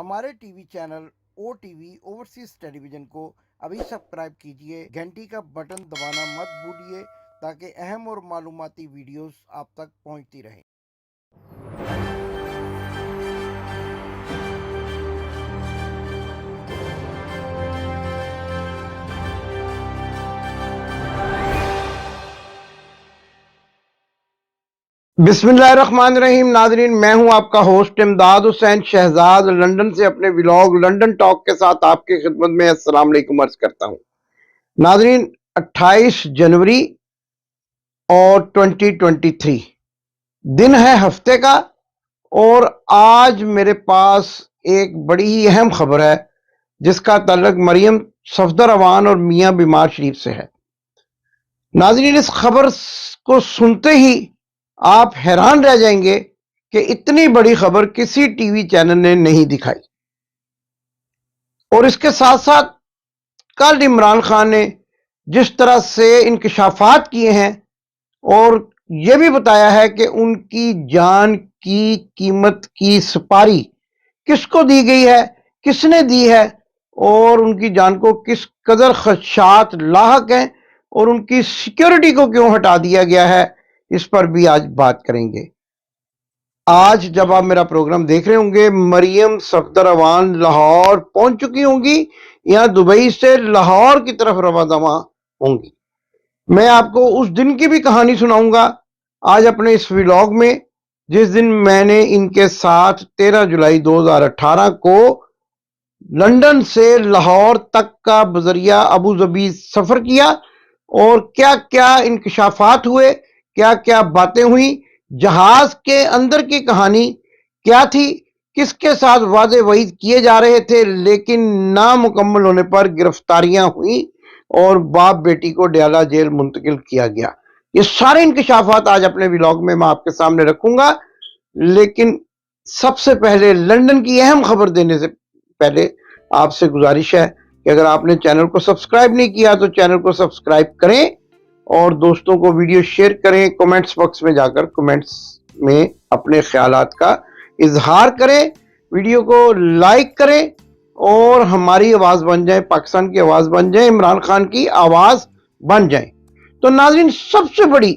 हमारे TV channel ओ TV overseas television को अभी सब्सक्राइब कीजिए, घंटी का बटन दबाना मत भूलिए ताकि अहम और मालूमाती वीडियोस आप तक पहुंचती रहें। बिस्मिल्लाहिर्रहमानिर्रहीम। नाजरीन, मैं हूं आपका होस्ट इमदाद हुसैन शहजाद, लंदन से अपने व्लॉग लंदन टॉक के साथ आपकी खिदमत में अस्सलाम वालेकुम अर्ज करता हूं। नाजरीन, 28 जनवरी और 2023 दिन है हफ्ते का, और आज मेरे पास एक बड़ी ही अहम खबर है जिसका ताल्लुक मरियम सफदर अवान और मियां बीमार शरीफ से है। नाजरीन, इस खबर को सुनते ही आप हैरान रह जाएंगे कि इतनी बड़ी खबर किसी टीवी चैनल ने नहीं दिखाई। और इसके साथ साथ कल इमरान खान ने जिस तरह से इंकशाफात किए हैं और यह भी बताया है कि उनकी जान की कीमत की सुपारी किसको दी गई है, किसने दी है, और उनकी जान को किस कदर खदशात लाहक हैं और उनकी सिक्योरिटी को क्यों हटा दिया गया है, इस पर भी आज बात करेंगे। आज जब आप मेरा प्रोग्राम देख रहे होंगे, मरियम सफदर अवान लाहौर पहुंच चुकी होंगी या दुबई से लाहौर की तरफ रवाना होंगी। मैं आपको उस दिन की भी कहानी सुनाऊंगा आज अपने इस व्लॉग में, जिस दिन मैंने इनके साथ 13 जुलाई 2018 को लंदन से लाहौर तक का बजरिया अबू धाबी सफर किया और क्या क्या इंकशाफात हुए, क्या क्या बातें हुई, जहाज के अंदर की कहानी क्या थी, किसके साथ वादे वईद किए जा रहे थे लेकिन नामुकम्मल होने पर गिरफ्तारियां हुई और बाप बेटी को डयाला जेल मुंतकिल किया गया। ये सारे इंकशाफात आज अपने व्लॉग में मैं आपके सामने रखूंगा। लेकिन सबसे पहले लंदन की अहम खबर देने से पहले आपसे गुजारिश है कि अगर आपने चैनल को सब्सक्राइब नहीं किया तो चैनल को सब्सक्राइब करें और दोस्तों को वीडियो शेयर करें। कमेंट्स बॉक्स में जाकर कमेंट्स में अपने ख्यालात का इजहार करें, वीडियो को लाइक करें और हमारी आवाज बन जाए, पाकिस्तान की आवाज बन जाए, इमरान खान की आवाज बन जाए। तो नाज़रीन, सबसे बड़ी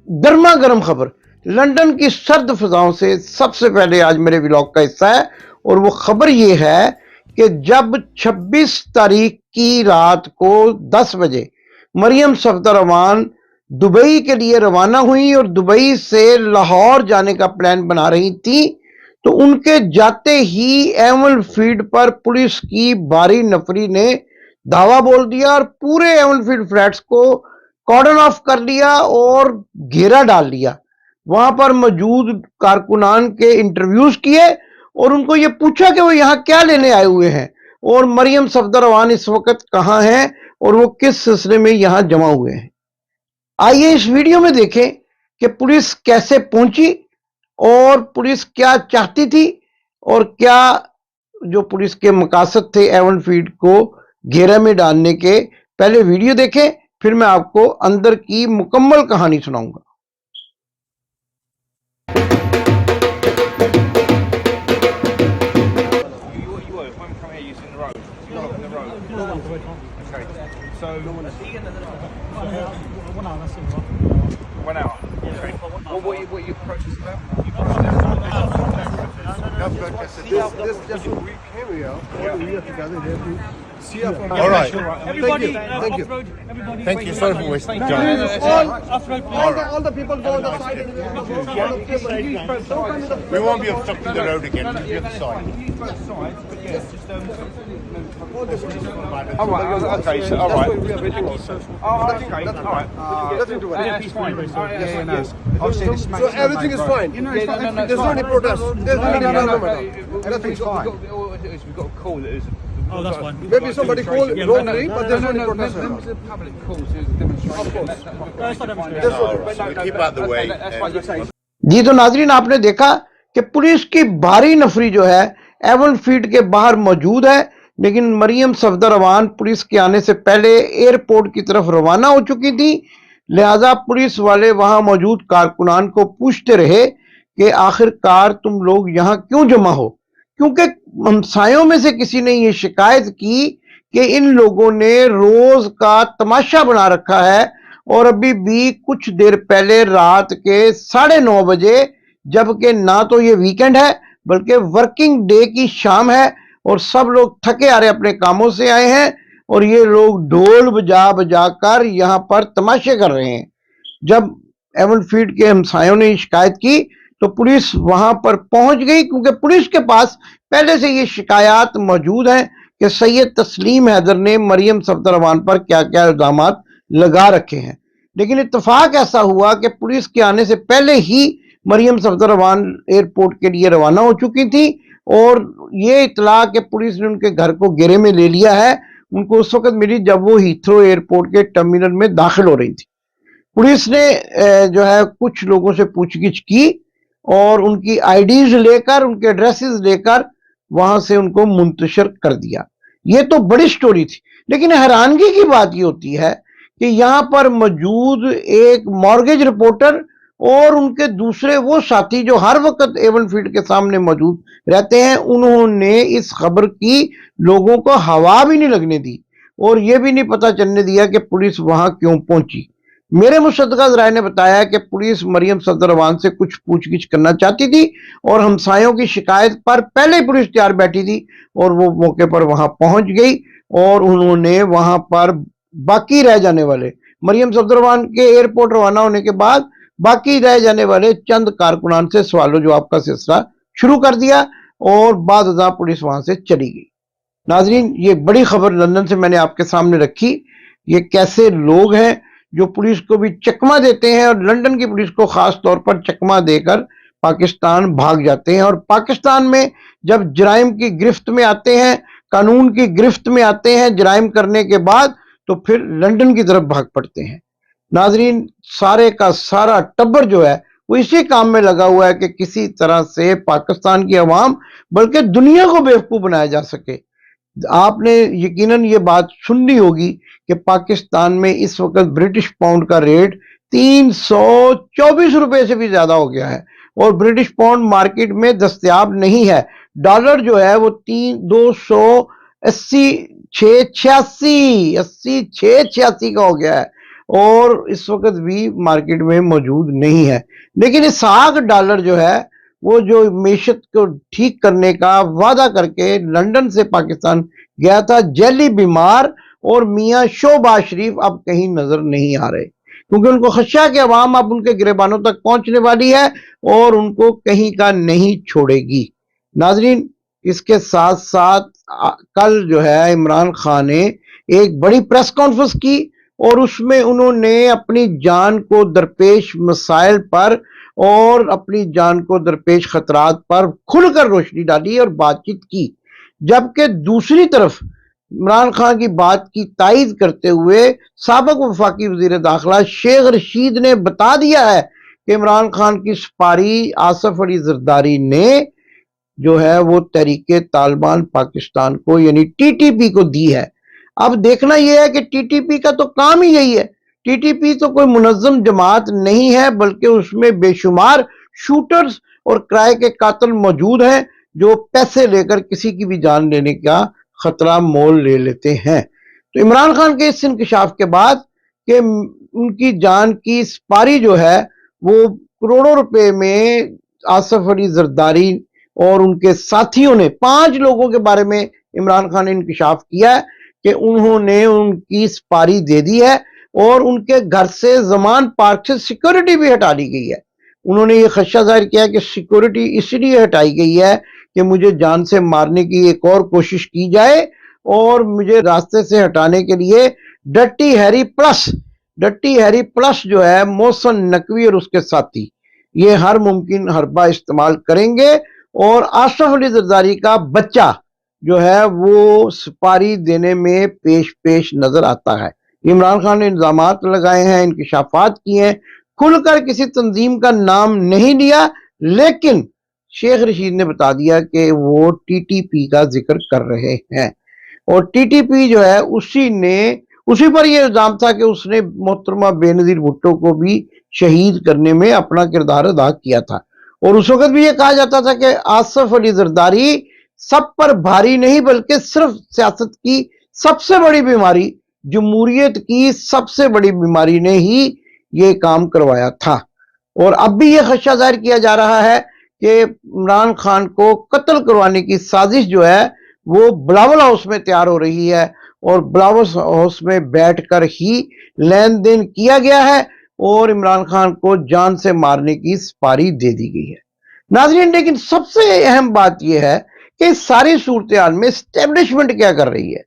गर्मा गर्म खबर लंदन की सर्द फिजाओं से सबसे पहले आज मेरे व्लॉग का हिस्सा है, और वो खबर ये है कि जब 26 तारीख की रात को 10 बजे मरियम सफदर अवान दुबई के लिए रवाना हुई और दुबई से लाहौर जाने का प्लान बना रही थी, तो उनके जाते ही एवन फील्ड पर पुलिस की भारी नफरी ने धावा बोल दिया और पूरे एवन फील्ड फ्लैट्स को कॉर्डन ऑफ कर लिया और घेरा डाल दिया। वहां पर मौजूद कारकुनान के इंटरव्यूज किए और उनको ये पूछा कि वो यहाँ क्या लेने आए हुए हैं और मरियम सफदर अवान इस वक्त कहाँ हैं और वो किस सिलसिले में यहाँ जमा हुए हैं। आइए इस वीडियो में देखें कि पुलिस कैसे पहुंची और पुलिस क्या चाहती थी और क्या जो पुलिस के मकासद थे एवन फील्ड को घेरे में डालने के। पहले वीडियो देखें, फिर मैं आपको अंदर की मुकम्मल कहानी सुनाऊंगा। So, 1 hour, that's all right. 1 hour? Okay. What are your approaches about? This just a weak area. All we have together. All right. Everybody, thank you. Thank you. Sorry for wasting time. All the people go on the side and We won't be obstructing the road again. We'll be on the side. All right. Okay. So, all right. we are waiting also. Oh, okay. All right. Nothing to worry. It's fine. So everything is fine. There's no any protest. There's no any problem. Everything's fine. We've got a call that is. Oh, that's fine. Maybe somebody called wrongly, but there's no any protest. The public calls is a demonstration. So we keep out the way. That's what you're saying. जी, तो नाजरीन, आपने देखा कि police की भारी नफरी जो है Avon field के बाहर मौजूद है, लेकिन मरियम सफदर अवान पुलिस के आने से पहले एयरपोर्ट की तरफ रवाना हो चुकी थी। लिहाजा पुलिस वाले वहां मौजूद कारकुनान को पूछते रहे कि आखिरकार तुम लोग यहाँ क्यों जमा हो, क्योंकि हमसायों में से किसी ने ये शिकायत की कि इन लोगों ने रोज का तमाशा बना रखा है और अभी भी कुछ देर पहले रात के 9:30 बजे, जबकि ना तो ये वीकेंड है बल्कि वर्किंग डे की शाम है और सब लोग थके आ रहे अपने कामों से आए हैं और ये लोग ढोल बजा बजा कर यहाँ पर तमाशे कर रहे हैं। जब एवनफील्ड के हमसायों ने शिकायत की तो पुलिस वहां पर पहुंच गई, क्योंकि पुलिस के पास पहले से ये शिकायत मौजूद हैं कि सैयद तस्लीम हैदर ने मरियम सफदरवान पर क्या क्या इल्जामात लगा रखे हैं। लेकिन इत्तेफाक ऐसा हुआ कि पुलिस के आने से पहले ही मरियम सफदरवान एयरपोर्ट के लिए रवाना हो चुकी थी और ये इतला कि पुलिस ने उनके घर को घेरे में ले लिया है उनको उस वक्त मिली जब वो हीथ्रो एयरपोर्ट के टर्मिनल में दाखिल हो रही थी। पुलिस ने जो है कुछ लोगों से पूछगिछ की और उनकी आईडीज लेकर, उनके एड्रेसेस लेकर वहां से उनको मुंतशिर कर दिया। ये तो बड़ी स्टोरी थी, लेकिन हैरानगी की बात ये होती है कि यहाँ पर मौजूद एक मॉर्गेज रिपोर्टर और उनके दूसरे वो साथी जो हर वक्त एवनफील्ड के सामने मौजूद रहते हैं, उन्होंने इस खबर की लोगों को हवा भी नहीं लगने दी और ये भी नहीं पता चलने दिया कि पुलिस वहां क्यों पहुंची। मेरे मुसद्दक़ा ज़राए ने बताया कि पुलिस मरियम सफदरवान से कुछ पूछगिछ करना चाहती थी और हमसायों की शिकायत पर पहले ही पुलिस तैयार बैठी थी और वो मौके पर वहां पहुंच गई और उन्होंने वहां पर बाकी रह जाने वाले मरियम सफदरवान के एयरपोर्ट रवाना होने के बाद बाकी रह जाने वाले चंद कारकुनान से सवाल जवाब का सिलसिला शुरू कर दिया और बाद पुलिस वहां से चली गई। नाजरीन, ये बड़ी खबर लंदन से मैंने आपके सामने रखी। ये कैसे लोग हैं जो पुलिस को भी चकमा देते हैं और लंदन की पुलिस को खास तौर पर चकमा देकर पाकिस्तान भाग जाते हैं और पाकिस्तान में जब जराइम की गिरफ्त में आते हैं, कानून की गिरफ्त में आते हैं जराइम करने के बाद, तो फिर लंदन की तरफ भाग पड़ते हैं। नाजरीन, सारे का सारा टब्बर जो है वो इसी काम में लगा हुआ है कि किसी तरह से पाकिस्तान की अवाम बल्कि दुनिया को बेवकूफ बनाया जा सके। आपने यकीनन ये बात सुननी होगी कि पाकिस्तान में इस वक्त ब्रिटिश पाउंड का रेट 324 रुपए से भी ज्यादा हो गया है और ब्रिटिश पाउंड मार्केट में दस्तयाब नहीं है। डॉलर जो है वो 286 का हो गया है और इस वक्त भी मार्केट में मौजूद नहीं है। लेकिन इसहाक डॉलर जो है वो जो मेशत को ठीक करने का वादा करके लंदन से पाकिस्तान गया था, जैली बीमार और मियां शोबाज शरीफ अब कहीं नजर नहीं आ रहे, क्योंकि उनको खदशा कि अवाम अब उनके गिरबानों तक पहुंचने वाली है और उनको कहीं का नहीं छोड़ेगी। नाजरीन, इसके साथ साथ कल जो है इमरान खान ने एक बड़ी प्रेस कॉन्फ्रेंस की और उसमें उन्होंने अपनी जान को दरपेश मसाइल पर और अपनी जान को दरपेश खतरात पर खुलकर रोशनी डाली और बातचीत की। जबकि दूसरी तरफ इमरान खान की बात की तायद करते हुए साबिक वफाकी वजीर दाखिला शेख रशीद ने बता दिया है कि इमरान खान की सुपारी आसिफ अली जरदारी ने जो है वो तहरीके तालिबान पाकिस्तान को यानी टीटीपी को दी है। अब देखना यह है कि टीटीपी का तो काम ही यही है। टीटीपी तो कोई मुनज़्ज़म जमात नहीं है, बल्कि उसमें बेशुमार शूटर्स और किराए के कातिल मौजूद हैं जो पैसे लेकर किसी की भी जान लेने का खतरा मोल ले लेते हैं। तो इमरान खान के इस इंकशाफ के बाद कि उनकी जान की सुपारी जो है वो करोड़ों रुपए में आसिफ अली जरदारी और उनके साथियों ने 5 लोगों के बारे में इमरान खान ने इंकशाफ किया है कि उन्होंने उनकी सुपारी दे दी है और उनके घर से जमान पार्क से सिक्योरिटी भी हटा ली गई है। उन्होंने ये खदशा जाहिर किया कि सिक्योरिटी इसलिए हटाई गई है कि मुझे जान से मारने की एक और कोशिश की जाए और मुझे रास्ते से हटाने के लिए डट्टी हैरी प्लस जो है मोहसिन नकवी और उसके साथी ये हर मुमकिन हरबा इस्तेमाल करेंगे और आसिफ अली जरदारी का बच्चा जो है वो सुपारी देने में पेश नजर आता है। इमरान खान ने इल्जामात लगाए हैं, इंकशाफात किए हैं, खुलकर किसी तंजीम का नाम नहीं लिया, लेकिन शेख रशीद ने बता दिया कि वो टीटीपी का जिक्र कर रहे हैं और टीटीपी जो है उसी पर यह इल्जाम था कि उसने मोहतरमा बेनजीर भुट्टो को भी शहीद करने में अपना किरदार अदा किया था और उस वक्त भी ये कहा जाता था कि आसिफ अली जरदारी सब पर भारी नहीं बल्कि सिर्फ सियासत की सबसे बड़ी बीमारी, जमहूरियत की सबसे बड़ी बीमारी ने ही ये काम करवाया था। और अब भी ये खदशा जाहिर किया जा रहा है कि इमरान खान को कत्ल करवाने की साजिश जो है वो बिलावल हाउस में तैयार हो रही है और बिलावल हाउस में बैठकर ही लेन देन किया गया है और इमरान खान को जान से मारने की सुपारी दे दी गई है। नाज़रीन, लेकिन सबसे अहम बात यह है कि इस सारी सूरत हाल में एस्टेब्लिशमेंट क्या कर रही है।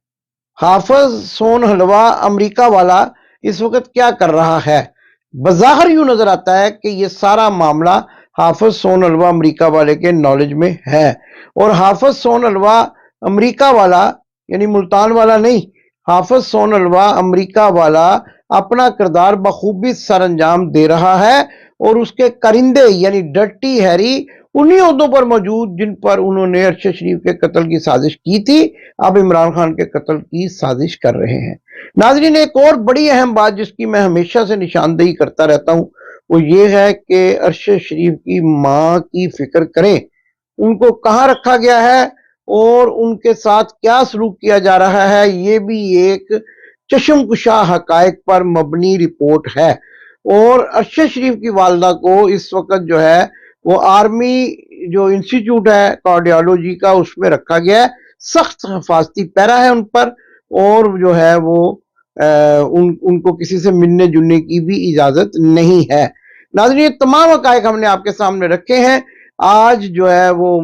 हाफिज सोन हलवा अमेरिका वाला इस वक्त क्या कर रहा है? बज़ाहिर यूं नजर आता है कि ये सारा मामला हाफिज सोन हलवा अमेरिका वाले के नॉलेज में है और हाफिज सोन हलवा अमेरिका वाला यानी मुल्तान वाला नहीं, हाफिज सोन हलवा अमेरिका वाला अपना किरदार बखूबी सर अंजाम दे रहा है और उसके करिंदे यानी डर्टी हैरी उन्हीं ओहदों पर मौजूद जिन पर उन्होंने अरशद शरीफ के कत्ल की साजिश की थी, अब इमरान खान के कत्ल की साजिश कर रहे हैं। नाज़रीन, एक और बड़ी अहम बात जिसकी मैं हमेशा से निशानदेही करता रहता हूं वो ये है कि अरशद शरीफ की मां की फिक्र करें, उनको कहां रखा गया है और उनके साथ क्या सलूक किया जा रहा है। ये भी एक चश्मकुशा हकायक पर मबनी रिपोर्ट है और अरशद शरीफ की वालदा को इस वक्त जो है वो आर्मी जो इंस्टीट्यूट है कार्डियोलॉजी का उसमें रखा गया है। सख्त हिफाजती पैरा है उन पर और जो है वो उनको किसी से मिलने जुलने की भी इजाजत नहीं है। नाज़रीन, ये तमाम हकायक हमने आपके सामने रखे हैं। आज जो है वो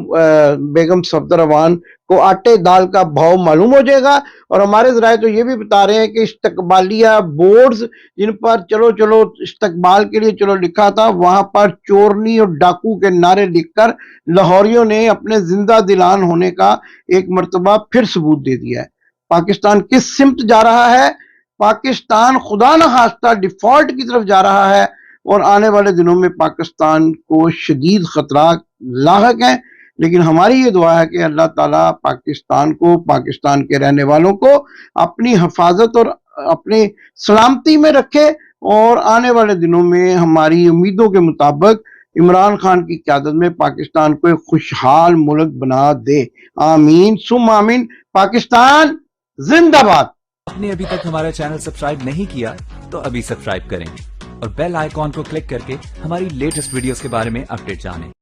बेगम सफदर अवान को आटे दाल का भाव मालूम हो जाएगा और हमारे ज़राए तो ये भी बता रहे हैं कि इस्तकबालिया बोर्ड्स जिन पर चलो चलो इस्तकबाल के लिए चलो लिखा था, वहां पर चोरनी और डाकू के नारे लिखकर लाहौरियों ने अपने जिंदा दिलान होने का एक मर्तबा फिर सबूत दे दिया है। पाकिस्तान किस सिमत जा रहा है? पाकिस्तान खुदा न खास्ता डिफॉल्ट की तरफ जा रहा है और आने वाले दिनों में पाकिस्तान को शदीद खतरात लाहक हैं। लेकिन हमारी ये दुआ है कि अल्लाह ताला पाकिस्तान को, पाकिस्तान के रहने वालों को अपनी हिफाजत और अपनी सलामती में रखे और आने वाले दिनों में हमारी उम्मीदों के मुताबिक इमरान खान की क़यादत में पाकिस्तान को एक खुशहाल मुल्क बना दे। आमीन सुम आमीन। पाकिस्तान जिंदाबाद। आपने अभी तक हमारा चैनल सब्सक्राइब नहीं किया तो अभी सब्सक्राइब करें और बेल आइकॉन को क्लिक करके हमारी लेटेस्ट वीडियोस के बारे में अपडेट जानें।